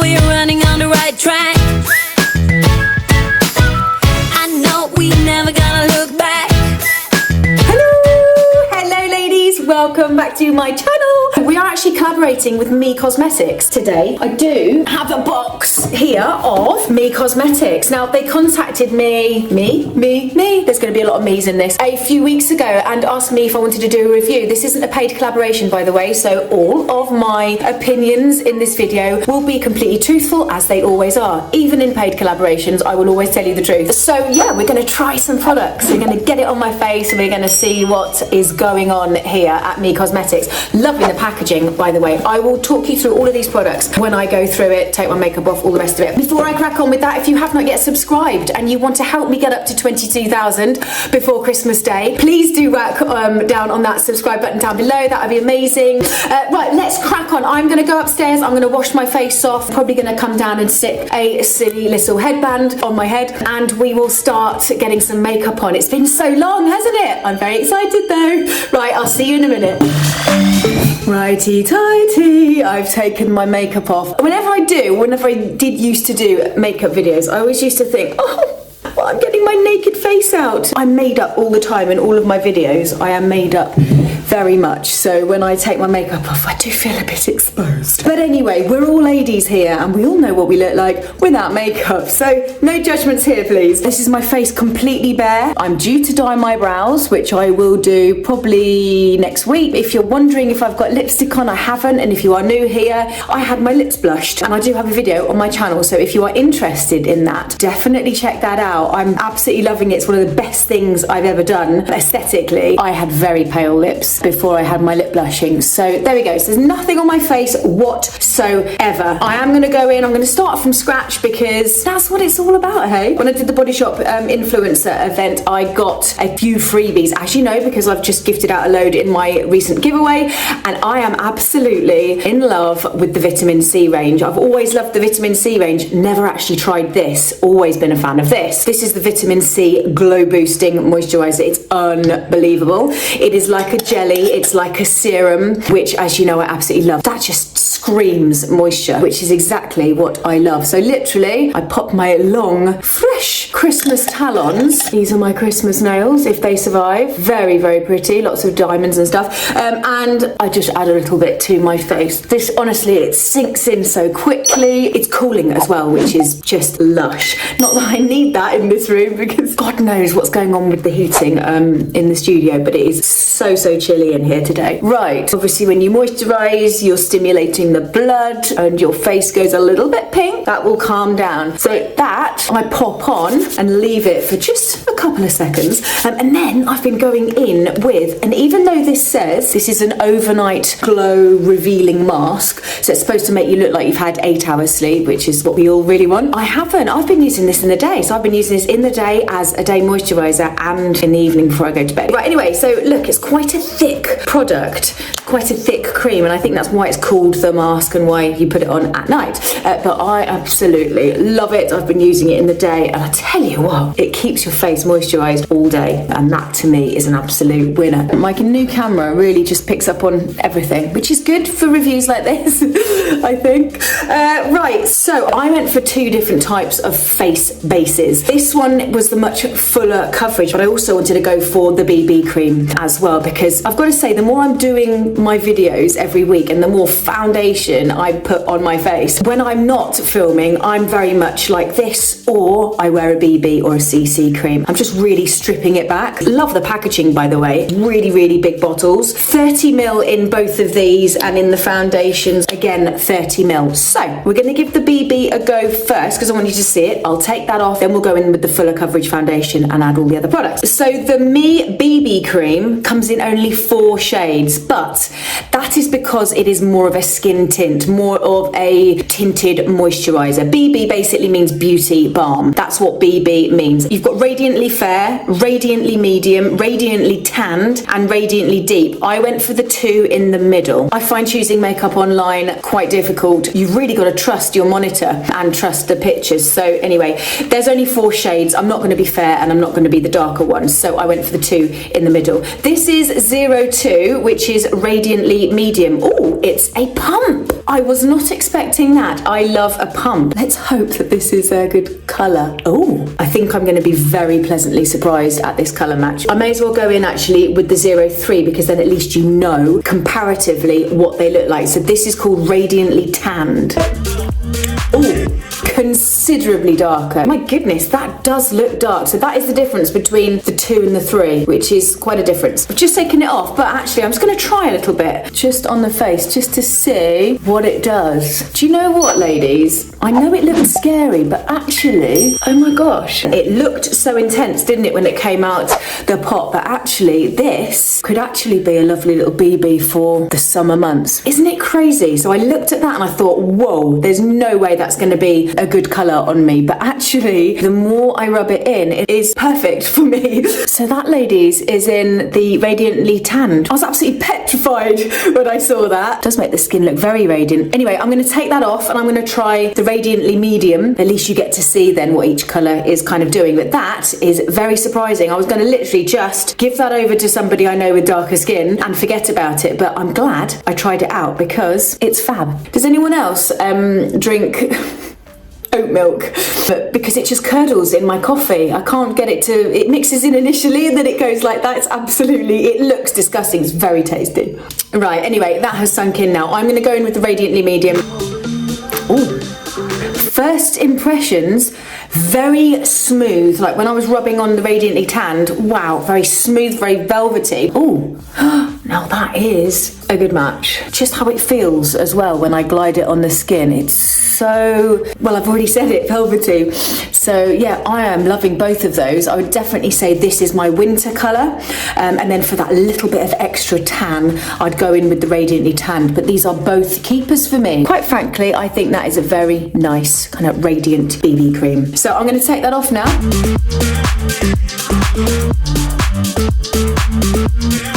we're running on the right track. I know we never gonna look back. Hello ladies, welcome back to my channel. We are actually collaborating with Me Cosmetics today. I do have a box here of Me Cosmetics. Now they contacted me, there's going to be a lot of me's in this, a few weeks ago and asked me if I wanted to do a review. This isn't a paid collaboration, by the way, so all of my opinions in this video will be completely truthful, as they always are. Even in paid collaborations, I will always tell you the truth. So yeah, we're going to try some products. We're going to get it on my face and we're going to see what is going on here at Me Cosmetics. Loving the packaging, by the way. I will talk you through all of these products when I go through it, take my makeup off, all the rest of it. Before I crack on with that, if you have not yet subscribed and you want to help me get up to 22,000 before Christmas Day, please do work down on that subscribe button down below. That would be amazing. Right, let's crack on. I'm going to go upstairs. I'm going to wash my face off. Probably going to come down and stick a silly little headband on my head and we will start getting some makeup on. It's been so long, hasn't it? I'm very excited though. Right, I'll see you in a minute. Righty tighty, I've taken my makeup off. Whenever I did used to do makeup videos, I always used to think, oh, well, I'm getting my naked face out. I'm made up all the time in all of my videos. I am made up very much. So when I take my makeup off, I do feel a bit exposed. But anyway, we're all ladies here and we all know what we look like without makeup. So no judgments here, please. This is my face completely bare. I'm due to dye my brows, which I will do probably next week. If you're wondering if I've got lipstick on, I haven't. And if you are new here, I had my lips blushed and I do have a video on my channel. So if you are interested in that, definitely check that out. I'm absolutely loving it. It's one of the best things I've ever done aesthetically. I had very pale lips before I had my lip blushing. So there we go. So there's nothing on my face whatsoever. I am going to go in. I'm going to start from scratch because that's what it's all about, hey? When I did the Body Shop influencer event, I got a few freebies, as you know, because I've just gifted out a load in my recent giveaway. And I am absolutely in love with the vitamin C range. I've always loved the vitamin C range. Never actually tried this. Always been a fan of this. This is the vitamin C glow boosting moisturizer. It's unbelievable. It is like a jelly. It's like a serum, which, as you know, I absolutely love. That just screams moisture, which is exactly what I love. So literally, I pop my long, fresh Christmas talons. These are my Christmas nails, if they survive. Very, very pretty. Lots of diamonds and stuff. And I just add a little bit to my face. This, honestly, it sinks in so quickly. It's cooling as well, which is just lush. Not that I need that in this room because God knows what's going on with the heating in the studio, but it is so chilly in here today. Right, obviously when you moisturize, you're stimulating the blood and your face goes a little bit pink. That will calm down. So that I pop on and leave it for just a couple of seconds. And then I've been going in with, and even though this says this is an overnight glow revealing mask, so it's supposed to make you look like you've had 8 hours sleep, which is what we all really want. I haven't. I've been using this in the day. So I've been using this in the day as a day moisturizer and in the evening before I go to bed. Right, anyway, so look, it's quite a thick product, quite a thick cream, and I think that's why it's called the mask and why you put it on at night. But I absolutely love it. I've been using it in the day, and I tell you what, it keeps your face moisturized all day, and that to me is an absolute winner. My new camera really just picks up on everything, which is good for reviews like this, I think. Right, so I went for 2 different types of face bases. This one was the much fuller coverage, but I also wanted to go for the BB cream as well, because I've got to say, the more I'm doing my videos every week and the more foundation I put on my face, when I'm not filming, I'm very much like this, or I wear a BB or a CC cream. I'm just really stripping it back. Love the packaging, by the way. Really big bottles. 30ml in both of these, and in the foundations, again, 30ml. So we're going to give the BB a go first because I want you to see it. I'll take that off, then we'll go in with the fuller coverage foundation and add all the other products. So the Me BB cream comes in only 4 shades, but that is because it is more of a skin tint, more of a tinted moisturizer. BB basically means beauty balm. That's what BB means. You've got radiantly fair, radiantly medium, radiantly tanned, and radiantly deep. I went for the 2 in the middle. I find choosing makeup online quite difficult. You've really got to trust your monitor and trust the pictures. So anyway, there's only 4 shades. I'm not going to be fair and I'm not going to be the darker one. So I went for the 2 in the middle. This is 02, which is radiantly medium. Oh, it's a pump. I was not expecting that. I love a pump. Let's hope that this is a good colour. Oh, I think I'm going to be very pleasantly surprised at this colour match. I may as well go in actually with the 03 because then at least you know comparatively what they look like. So this is called Radiantly Tanned. Oh, considerably darker. My goodness, that does look dark. So that is the difference between the 2 and the 3, which is quite a difference. I've just taken it off, but actually I'm just going to try a little bit just on the face just to see what it does. Do you know what, ladies? I know it looked scary, but actually, oh my gosh, it looked so intense, didn't it, when it came out the pot? But actually, this could actually be a lovely little BB for the summer months. Isn't it crazy? So I looked at that and I thought, whoa, there's no way that's going to be a good colour on me. But actually, the more I rub it in, it is perfect for me. So that, ladies, is in the Radiantly Tanned. I was absolutely petrified when I saw that. It does make the skin look very radiant. Anyway, I'm going to take that off and I'm going to try the Radiantly Medium. At least you get to see then what each colour is kind of doing. But that is very surprising. I was going to literally just give that over to somebody I know with darker skin and forget about it. But I'm glad I tried it out because it's fab. Does anyone else drink oat milk? But because it just curdles in my coffee, I can't get it to, it mixes in initially and then it goes like that. It's absolutely, it looks disgusting. It's very tasty. Right, anyway, that has sunk in now. I'm going to go in with the Radiantly Medium. Ooh. First impressions, very smooth. Like when I was rubbing on the Radiantly Tanned, wow, very smooth, very velvety. Ooh, now that is a good match. Just how it feels as well when I glide it on the skin. It's so, well, I've already said it, velvety. So yeah, I am loving both of those. I would definitely say this is my winter colour. And then for that little bit of extra tan, I'd go in with the Radiantly Tanned. But these are both keepers for me. Quite frankly, I think that is a very nice kind of radiant BB cream. So I'm going to take that off now.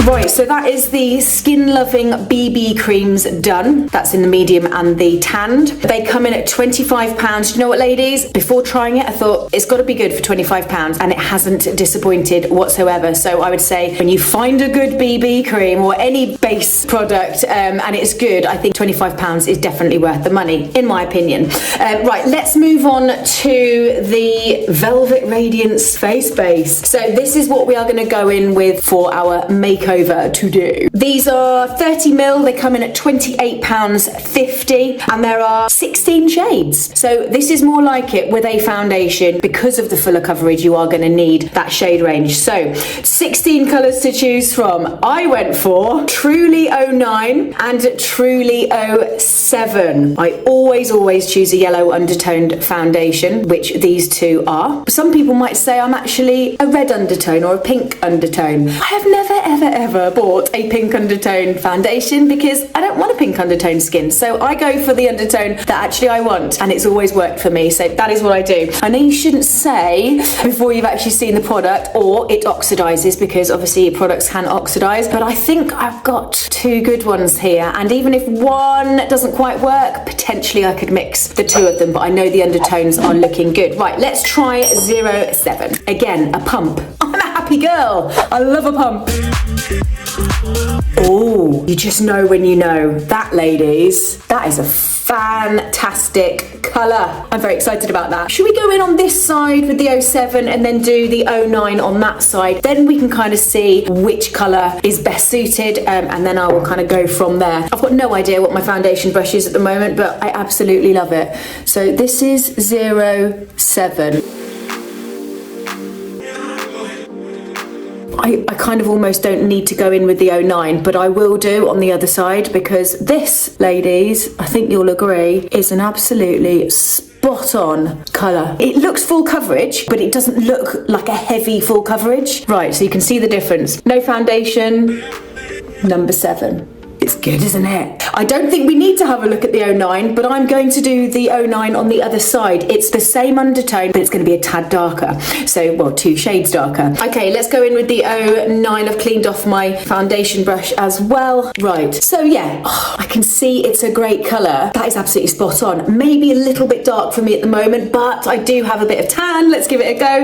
Right, so that is the Skin Loving BB creams done. That's in the medium and the tanned. They come in at £25. Do you know what, ladies? Before trying it, I thought it's got to be good for £25 and it hasn't disappointed whatsoever. So I would say when you find a good BB cream or any base product and it's good, I think £25 is definitely worth the money, in my opinion. Right, let's move on to the Velvet Radiance Face Base. So this is what we are going to go in with for our makeover to do. These are 30ml, they come in at £28.50 and there are 16 shades. So this is more like it with a foundation. Because of the fuller coverage, you are going to need that shade range. So 16 colours to choose from. I went for Truly 09 and Truly 07. I always choose a yellow undertoned foundation, which these two are. Some people might say I'm actually a red undertone or a pink undertone. I have never ever bought a pink undertone foundation because I don't want a pink undertone skin. So I go for the undertone that actually I want and it's always worked for me. So that is what I do. I know you shouldn't say before you've actually seen the product or it oxidizes because obviously products can oxidize, but I think I've got two good ones here. And even if one doesn't quite work, potentially I could mix the two of them, but I know the undertones are looking good. Right, let's try 07. Again, a pump. I'm a happy girl. I love a pump. Oh, you just know when you know. That, ladies, that is a fantastic colour. I'm very excited about that. Should we go in on this side with the 07 and then do the 09 on that side? Then we can kind of see which colour is best suited and then I will kind of go from there. I've got no idea what my foundation brush is at the moment, but I absolutely love it. So this is 07. I kind of almost don't need to go in with the 09, but I will do on the other side because this, ladies, I think you'll agree, is an absolutely spot on colour. It looks full coverage, but it doesn't look like a heavy full coverage. Right, so you can see the difference. No foundation, number 7. It's good, isn't it? I don't think we need to have a look at the 09, but I'm going to do the 09 on the other side. It's the same undertone, but it's going to be a tad darker. So, well, 2 shades darker. Okay, let's go in with the 09. I've cleaned off my foundation brush as well. Right, so yeah, I can see it's a great colour. That is absolutely spot on. Maybe a little bit dark for me at the moment, but I do have a bit of tan. Let's give it a go.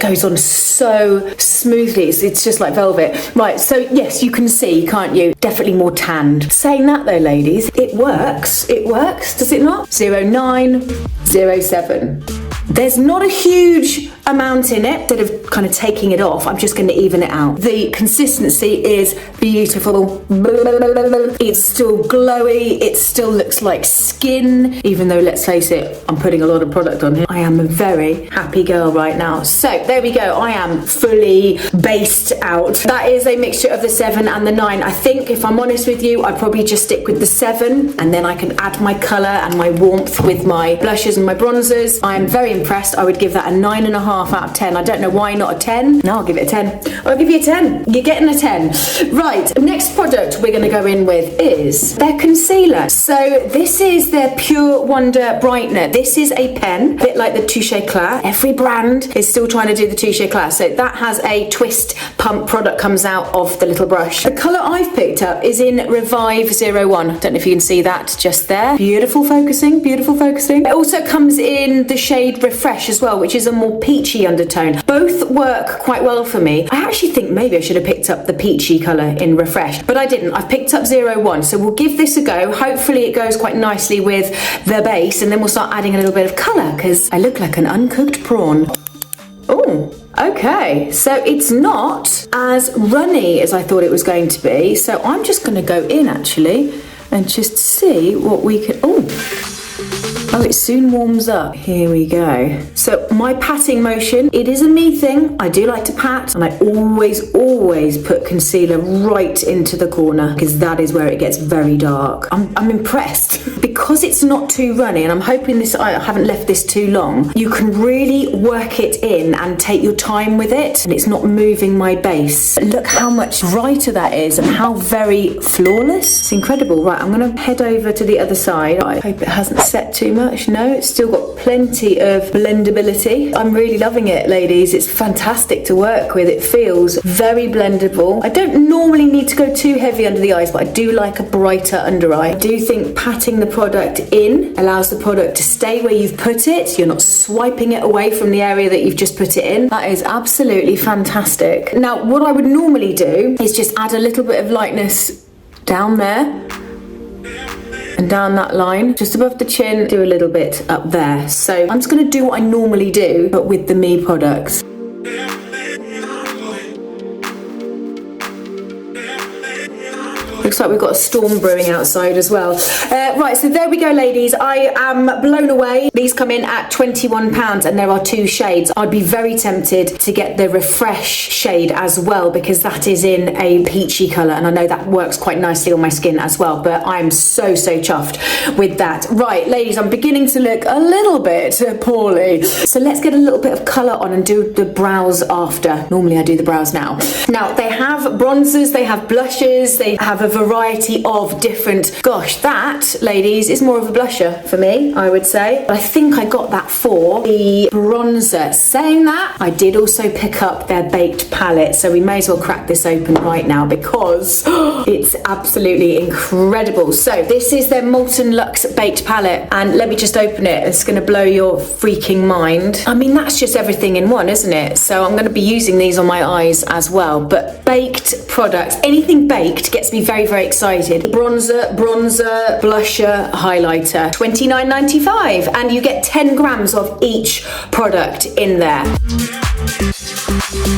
goes on so smoothly. It's just like velvet. Right, so yes, you can see, can't you? Definitely more tanned. Saying that though, ladies, it works. It works, does it not? 0907. There's not a huge amount in it. Instead of kind of taking it off, I'm just going to even it out. The consistency is beautiful. It's still glowy. It still looks like skin, even though, let's face it, I'm putting a lot of product on here. I am a very happy girl right now. So there we go. I am fully based out. That is a mixture of the 7 and the 9. I think, if I'm honest with you, I'd probably just stick with the 7, and then I can add my colour and my warmth with my blushes and my bronzers. I am very impressed. I would give that a 9.5 out of 10. I don't know why not a 10. No, I'll give it a 10. I'll give you a 10. You're getting a 10. Right, next product we're going to go in with is their concealer. So this is their Pure Wonder Brightener. This is a pen, a bit like the Touche Éclat. Every brand is still trying to do the Touche Éclat. So that has a twist pump product comes out of the little brush. The colour I've picked up is in Revive 01. I don't know if you can see that just there. Beautiful focusing, beautiful focusing. It also comes in the shade Refresh as well, which is a more peachy undertone. Both work quite well for me. I actually think maybe I should have picked up the peachy colour in Refresh, but I didn't. I've picked up 01, so we'll give this a go. Hopefully it goes quite nicely with the base, and then we'll start adding a little bit of colour, because I look like an uncooked prawn. Oh, okay, so it's not as runny as I thought it was going to be, so I'm just going to go in actually and just see what we can... Oh, it soon warms up. Here we go. So my patting motion, it is a me thing. I do like to pat, and I always put concealer right into the corner, because that is where it gets very dark. I'm impressed. Because it's not too runny, and I'm hoping I haven't left this too long, you can really work it in and take your time with it, and it's not moving my base. Look how much brighter that is, and how very flawless. It's incredible. Right, I'm gonna head over to the other side. I hope it hasn't set too much. No, it's still got plenty of blendability. I'm really loving it, ladies. It's fantastic to work with. It feels very blendable. I don't normally need to go too heavy under the eyes, but I do like a brighter under eye. I do think patting the product in allows the product to stay where you've put it. You're not swiping it away from the area that you've just put it in. That is absolutely fantastic. Now, what I would normally do is just add a little bit of lightness down there and down that line, just above the chin, do a little bit up there. So I'm just going to do what I normally do, but with the Me products. Looks like we've got a storm brewing outside as well. Right, so there we go, ladies. I am blown away. These come in at £21, and there are 2 shades. I'd be very tempted to get the Refresh shade as well, because that is in a peachy colour, and I know that works quite nicely on my skin as well, but I'm so chuffed with that. Right, ladies, I'm beginning to look a little bit poorly. So let's get a little bit of colour on and do the brows after. Normally I do the brows now. Now, they have bronzers, they have blushes, they have a variety of different... Gosh, that, ladies, is more of a blusher for me, I would say. But I think I got that for the bronzer. Saying that, I did also pick up their baked palette, so we may as well crack this open right now, because it's absolutely incredible. So this is their MOLTON LUXE baked palette, and let me just open it. It's going to blow your freaking mind. I mean, that's just everything in one, isn't it? So I'm going to be using these on my eyes as well. But baked products, anything baked gets me very excited. Bronzer, blusher, highlighter, $29.95, and you get 10 grams of each product in there.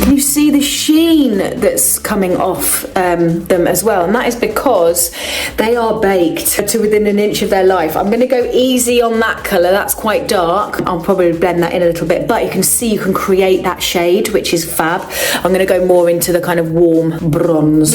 Can you see the sheen that's coming off them as well? And that is because they are baked to within an inch of their life. I'm going to go easy on that colour. That's quite dark. I'll probably blend that in a little bit, but you can see you can create that shade, which is fab. I'm going to go more into the kind of warm bronze.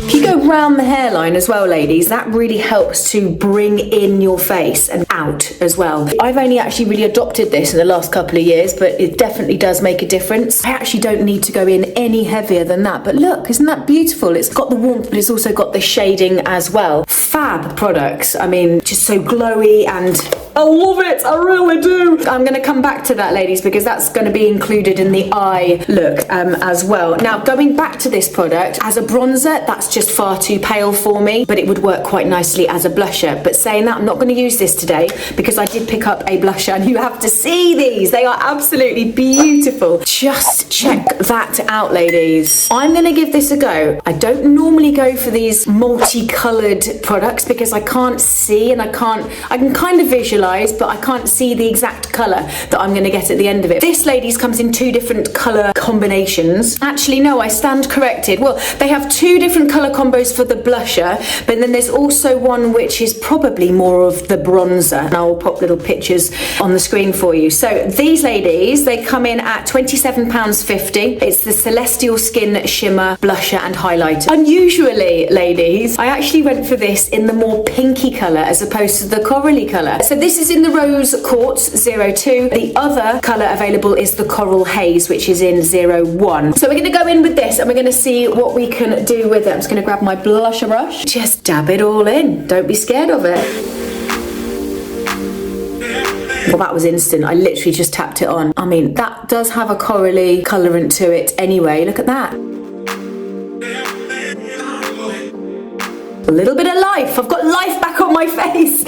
If you go round the hairline as well, ladies, that really helps to bring in your face and out as well. I've only actually really adopted this in the last couple of years, but it definitely does make a difference. I actually don't need to go in any heavier than that, but look, isn't that beautiful? It's got the warmth, but it's also got the shading as well. Fab products. I mean, just so glowy and I love it, I really do. I'm going to come back to that, ladies, because that's going to be included in the eye look as well. Now, going back to this product, as a bronzer, that's just far too pale for me, but it would work quite nicely as a blusher. But saying that, I'm not going to use this today because I did pick up a blusher, and you have to see these. They are absolutely beautiful. Just check that out, ladies. I'm going to give this a go. I don't normally go for these multicolored products because I can't see, and I can kind of visualize, but I can't see the exact color that I'm going to get at the end of it. This, ladies, comes in 2 different color combinations. Actually, no, I stand corrected. Well, they have 2 different color combos for the blusher, but then there's also one which is probably more of the bronzer, and I'll pop little pictures on the screen for you. So these, ladies, they come in at £27.50. It's the Celestial Skin Shimmer Blusher and Highlighter. Unusually, ladies, I actually went for this in the more pinky color as opposed to the corally color. So this is in the Rose Quartz 02. The other color available is the Coral Haze, which is in 01. So we're going to go in with this, and we're going to see what we can do with it. I'm just going to grab my blusher brush. Just dab it all in. Don't be scared of it. Well, that was instant. I literally just tapped it on. I mean, that does have a corally colorant to it anyway. Look at that. A little bit of life. I've got life back on my face.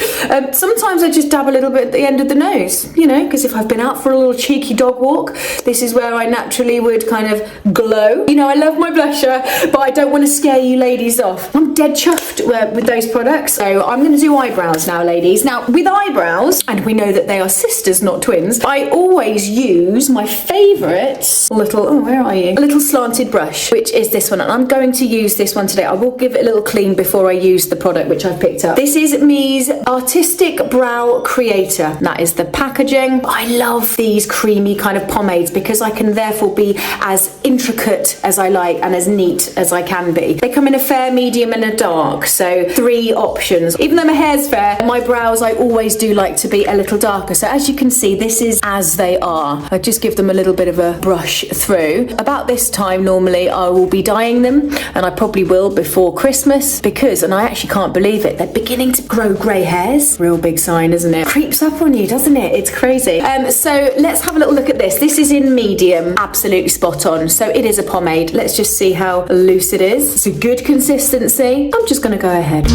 Sometimes I just dab a little bit at the end of the nose, you know, because if I've been out for a little cheeky dog walk, this is where I naturally would kind of glow. You know, I love my blusher, but I don't want to scare you ladies off. I'm dead chuffed with those products. So I'm going to do eyebrows now, ladies. Now, with eyebrows, and we know that they are sisters, not twins, I always use my favourite little, oh, where are you? A little slanted brush, which is this one. And I'm going to use this one today. I will give it a little clean before I use the product which I've picked up. This is Me's Artistic Brow Creator. That is the packaging. I love these creamy kind of pomades because I can therefore be as intricate as I like and as neat as I can be. They come in a fair, medium and a dark, so 3 options. Even though my hair's fair, my brows I always do like to be a little darker. So as you can see, this is as they are. I just give them a little bit of a brush through. About this time normally I will be dyeing them, and I probably will before Christmas because, and I actually can't believe it, they're beginning to grow grey hairs. Real big sign, isn't it? Creeps up on you, doesn't it? It's crazy. So let's have a little look at this. This is in medium, absolutely spot on. So it is a pomade. Let's just see how loose it is. It's a good consistency. I'm just going to go ahead.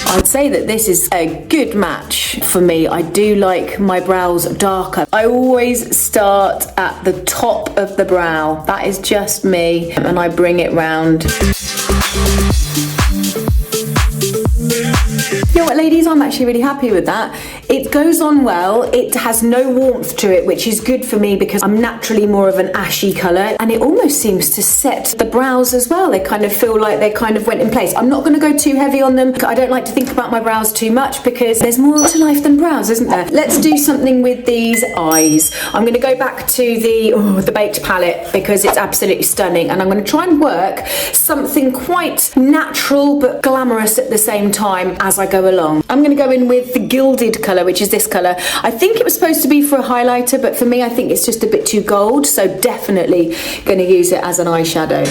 I'd say that this is a good match for me. I do like my brows darker. I always start at the top of the brow. That is just me, and I bring it round. You know what, ladies, I'm actually really happy with that. It goes on well. It has no warmth to it, which is good for me because I'm naturally more of an ashy colour, and it almost seems to set the brows as well. They kind of feel like they kind of went in place. I'm not going to go too heavy on them. I don't like to think about my brows too much because there's more to life than brows, isn't there? Let's do something with these eyes. I'm going to go back to the baked palette because it's absolutely stunning, and I'm going to try and work something quite natural but glamorous at the same time as I go along. I'm going to go in with the gilded colour, which is this colour. I think it was supposed to be for a highlighter, but for me I think it's just a bit too gold, so definitely going to use it as an eyeshadow.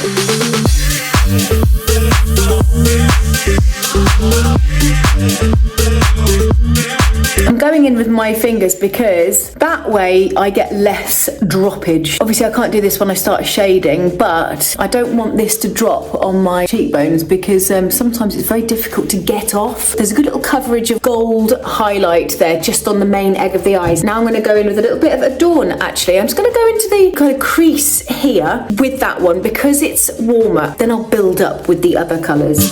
I'm going in with my fingers because that way I get less droppage. Obviously I can't do this when I start shading, but I don't want this to drop on my cheekbones because sometimes it's very difficult to get off. There's a good little coverage of gold highlight there just on the main egg of the eyes. Now I'm going to go in with a little bit of adorn actually. I'm just going to go into the kind of crease here with that one because it's warmer. Then I'll build up with the other colours.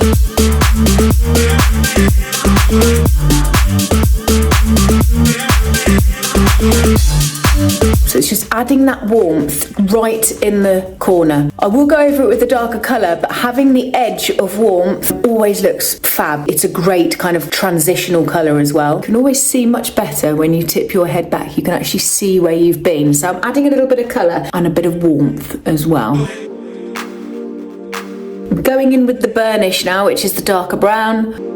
So it's just adding that warmth right in the corner. I will go over it with a darker colour, but having the edge of warmth always looks fab. It's a great kind of transitional colour as well. You can always see much better when you tip your head back. You can actually see where you've been. So I'm adding a little bit of colour and a bit of warmth as well. I'm going in with the burnish now, which is the darker brown.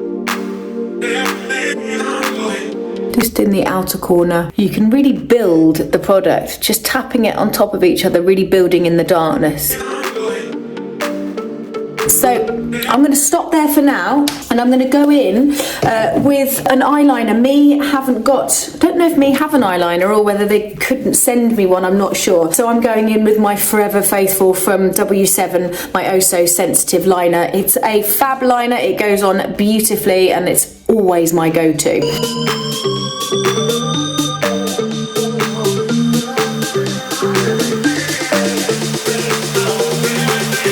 Just in the outer corner. You can really build the product, just tapping it on top of each other, really building in the darkness. So I'm going to stop there for now, and I'm going to go in with an eyeliner. I don't know if me have an eyeliner or whether they couldn't send me one, I'm not sure. So I'm going in with my Forever Faithful from W7, my Oh So Sensitive liner. It's a fab liner, it goes on beautifully, and it's always my go-to.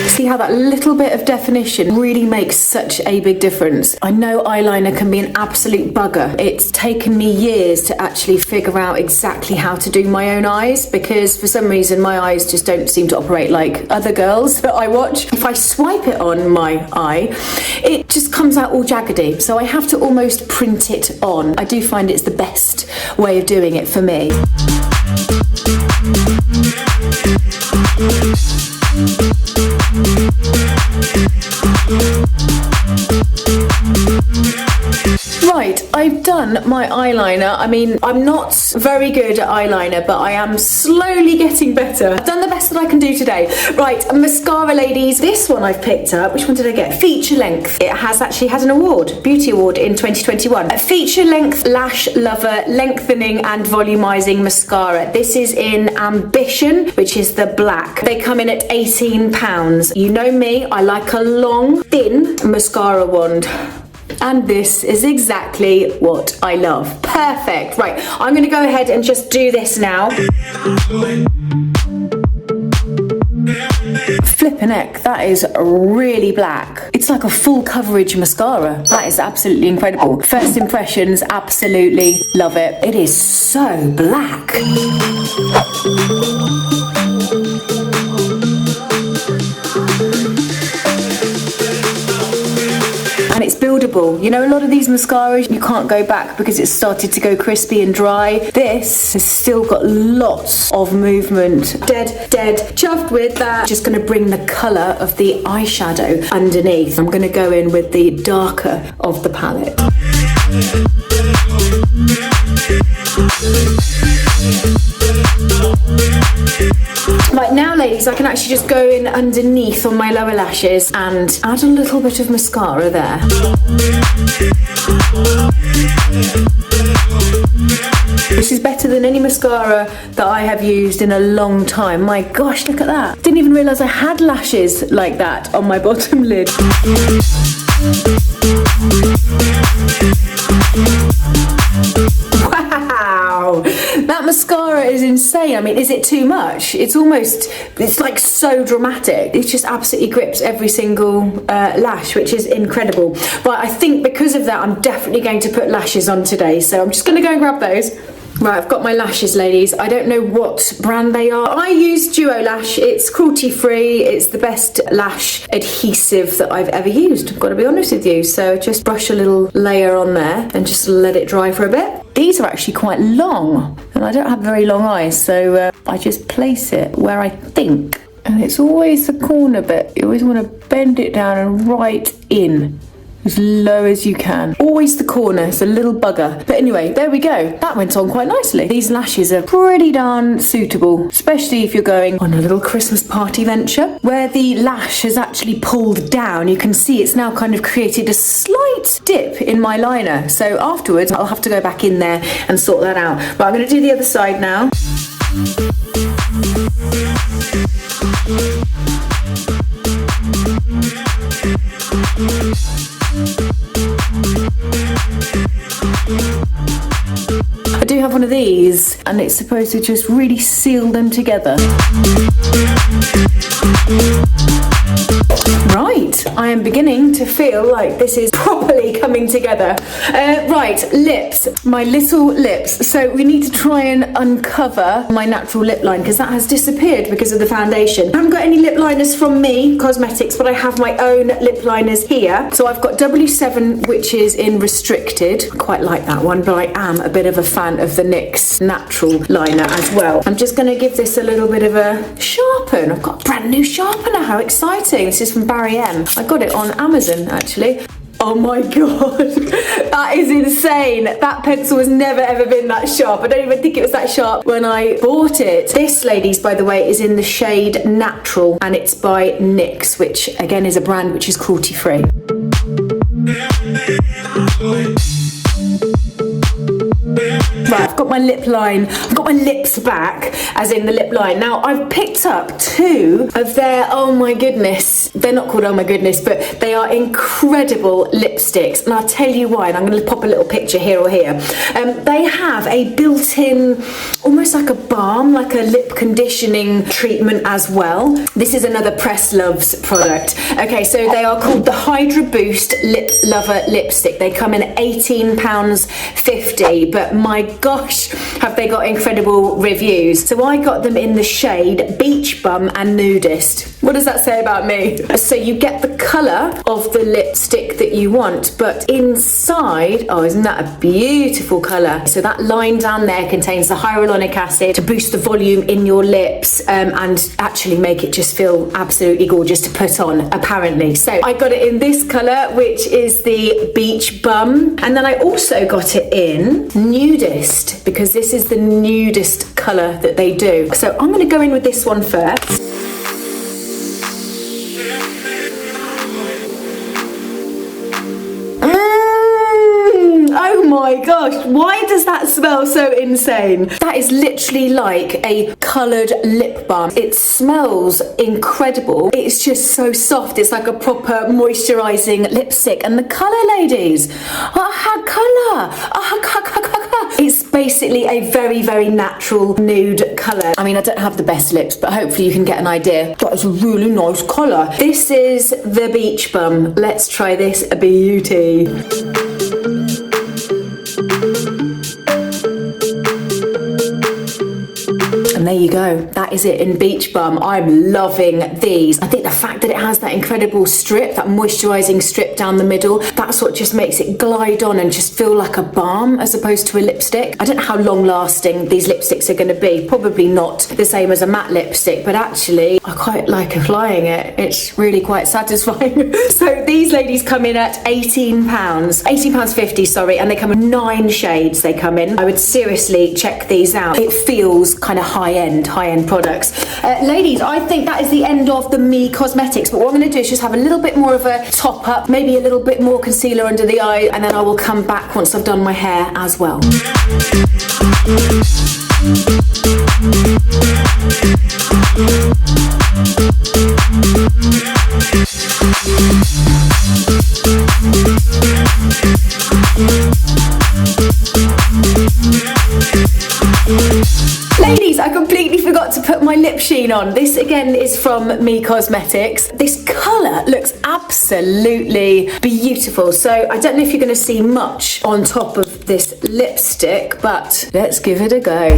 See how that little bit of definition really makes such a big difference. I know eyeliner can be an absolute bugger. It's taken me years to actually figure out exactly how to do my own eyes, because for some reason my eyes just don't seem to operate like other girls that I watch. If I swipe it on my eye, it just comes out all jaggedy, so I have to almost print it on. I do find it's the best way of doing it for me. Right, I've done my eyeliner. I mean, I'm not very good at eyeliner, but I am slowly getting better. I've done the best that I can do today. Right, mascara, ladies. This one I've picked up. Which one did I get? Feature length. It has actually had an award, beauty award in 2021. A feature length lash lover lengthening and volumizing mascara. This is in Ambition, which is the black. They come in at £18. You know me, I like a long, thin mascara wand. And this is exactly what I love. Perfect. Right, I'm going to go ahead and just do this now. Flippin' heck, that is really black. It's like a full coverage mascara. That is absolutely incredible. First impressions, absolutely love it. It is so black. And it's buildable. You know, a lot of these mascaras, you can't go back because it's started to go crispy and dry. This has still got lots of movement. Dead chuffed with that. Just going to bring the colour of the eyeshadow underneath. I'm going to go in with the darker of the palette. Right, now ladies, I can actually just go in underneath on my lower lashes and add a little bit of mascara there. This is better than any mascara that I have used in a long time. My gosh, look at that. Didn't even realise I had lashes like that on my bottom lid. Wow, that mascara is insane. I mean, is it too much? It's like so dramatic. It just absolutely grips every single lash, which is incredible. But I think because of that, I'm definitely going to put lashes on today. So I'm just going to go and grab those. Right, I've got my lashes, ladies. I don't know what brand they are. I use Duo Lash. It's cruelty-free. It's the best lash adhesive that I've ever used. I've got to be honest with you. So just brush a little layer on there and just let it dry for a bit. These are actually quite long, and I don't have very long eyes, so I just place it where I think. And it's always the corner bit. You always want to bend it down and right in. As low as you can. Always the corner, it's a little bugger. But anyway, there we go. That went on quite nicely. These lashes are pretty darn suitable, especially if you're going on a little Christmas party venture. Where the lash has actually pulled down, you can see it's now kind of created a slight dip in my liner. So afterwards, I'll have to go back in there and sort that out. But I'm going to do the other side now. I do have one of these, and it's supposed to just really seal them together. Right, I am beginning to feel like this is properly coming together. Right, lips, my little lips. So we need to try and uncover my natural lip line because that has disappeared because of the foundation. I haven't got any lip liners from Me Cosmetics, but I have my own lip liners here. So I've got W7, which is in Restricted. I quite like that one, but I am a bit of a fan of the NYX natural liner as well. I'm just going to give this a little bit of a sharpen. I've got a brand new sharpener. How exciting. This is from Barry M. I got it on Amazon, actually. Oh my god, that is insane. That pencil has never ever been that sharp. I don't even think it was that sharp when I bought it. This, ladies, by the way, is in the shade Natural, and it's by NYX, which again is a brand which is cruelty free. Right, I've got my lip line, I've got my lips back, as in the lip line. Now, I've picked up two of their, oh my goodness, they're not called oh my goodness, but they are incredible lipsticks. And I'll tell you why, and I'm going to pop a little picture here or here. They have a built-in, almost like a balm, like a lip conditioning treatment as well. This is another Press Loves product. Okay, so they are called the HYDRABOOST Lip Lover Lipstick. They come in £18.50, but my gosh, have they got incredible reviews. So I got them in the shade Beach Bum and Nudist. What does that say about me? So you get the colour of the lipstick that you want, but inside, oh, isn't that a beautiful colour? So that line down there contains the hyaluronic acid to boost the volume in your lips and actually make it just feel absolutely gorgeous to put on, apparently. So I got it in this colour, which is the Beach Bum, and then I also got it in Nudist, because this is the nudist colour that they do. So I'm going to go in with this one first. Oh my gosh, why does that smell so insane? That is literally like a coloured lip balm. It smells incredible. It's just so soft. It's like a proper moisturising lipstick. And the colour, ladies, colour. It's basically a very, very natural nude colour. I mean, I don't have the best lips, but hopefully you can get an idea. That is a really nice colour. This is the Beach Bum. Let's try this beauty. And there you go, that is it in Beach Bum. I'm loving these. I think the fact that it has that incredible strip, that moisturising strip down the middle, that's what just makes it glide on and just feel like a balm as opposed to a lipstick. I don't know how long lasting these lipsticks are going to be. Probably not the same as a matte lipstick, but actually I quite like applying it. It's really quite satisfying. So these ladies come in at £18.50, sorry, and they come in 9 shades they come in. I would seriously check these out. It feels kind of high-end products. Ladies, I think that is the end of the Me Cosmetics, but what I'm going to do is just have a little bit more of a top up, maybe a little bit more concealer under the eye, and then I will come back once I've done my hair as well. Ladies, I completely forgot to put my lip sheen on. This again is from Me Cosmetics. This colour looks absolutely beautiful. So I don't know if you're going to see much on top of this lipstick, but let's give it a go.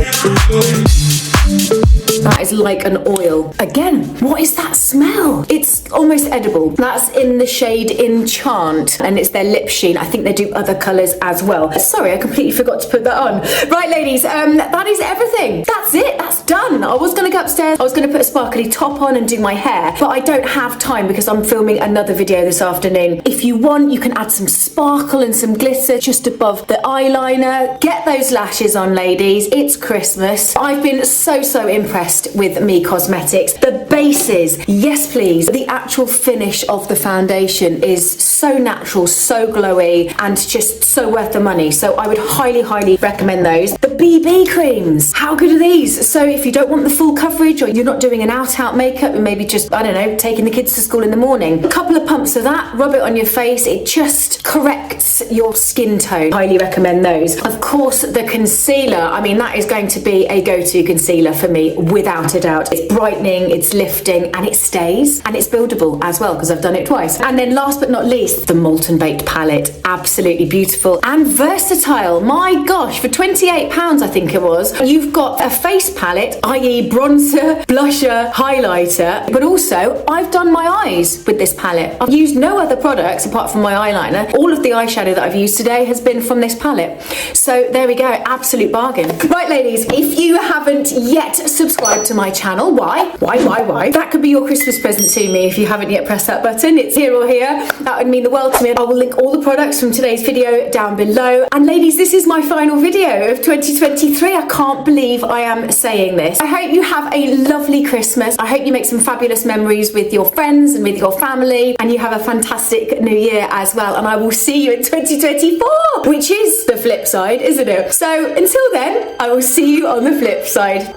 That is like an oil. Again, what is that smell? It's almost edible. That's in the shade Enchant, and it's their lip sheen. I think they do other colours as well. Sorry, I completely forgot to put that on. Right, ladies, that is everything. That's it. That's done. I was going to go upstairs. I was going to put a sparkly top on and do my hair, but I don't have time because I'm filming another video this afternoon. If you want, you can add some sparkle and some glitter just above the eyeliner. Get those lashes on, ladies. It's Christmas. I've been so impressed with Me Cosmetics. The bases, yes please. The actual finish of the foundation is so natural, so glowy, and just so worth the money. So I would highly recommend those. The BB creams, how good are these? So if you don't want the full coverage, or you're not doing an out makeup, and maybe just, I don't know, taking the kids to school in the morning, a couple of pumps of that, rub it on your face. It just corrects your skin tone. Highly recommend those. Of course, the concealer, I mean, that is going to be a go-to concealer for me without a doubt. It's brightening, it's lifting, and it stays, and it's buildable as well because I've done it twice. And then last but not least, the MOLTON Baked palette. Absolutely beautiful and versatile. My gosh, for £28 I think it was, you've got a face palette, i.e. bronzer, blusher, highlighter, but also I've done my eyes with this palette. I've used no other products apart from my eyeliner. All of the eyeshadow that I've used today has been from this palette. So there we go, absolute bargain. Right, ladies, if you haven't yet subscribed subscribe to my channel. Why? Why? That could be your Christmas present to me if you haven't yet pressed that button. It's here or here. That would mean the world to me. I will link all the products from today's video down below. And ladies, this is my final video of 2023. I can't believe I am saying this. I hope you have a lovely Christmas. I hope you make some fabulous memories with your friends and with your family, and you have a fantastic new year as well. And I will see you in 2024, which is the flip side, isn't it? So until then, I will see you on the flip side.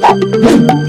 Bye.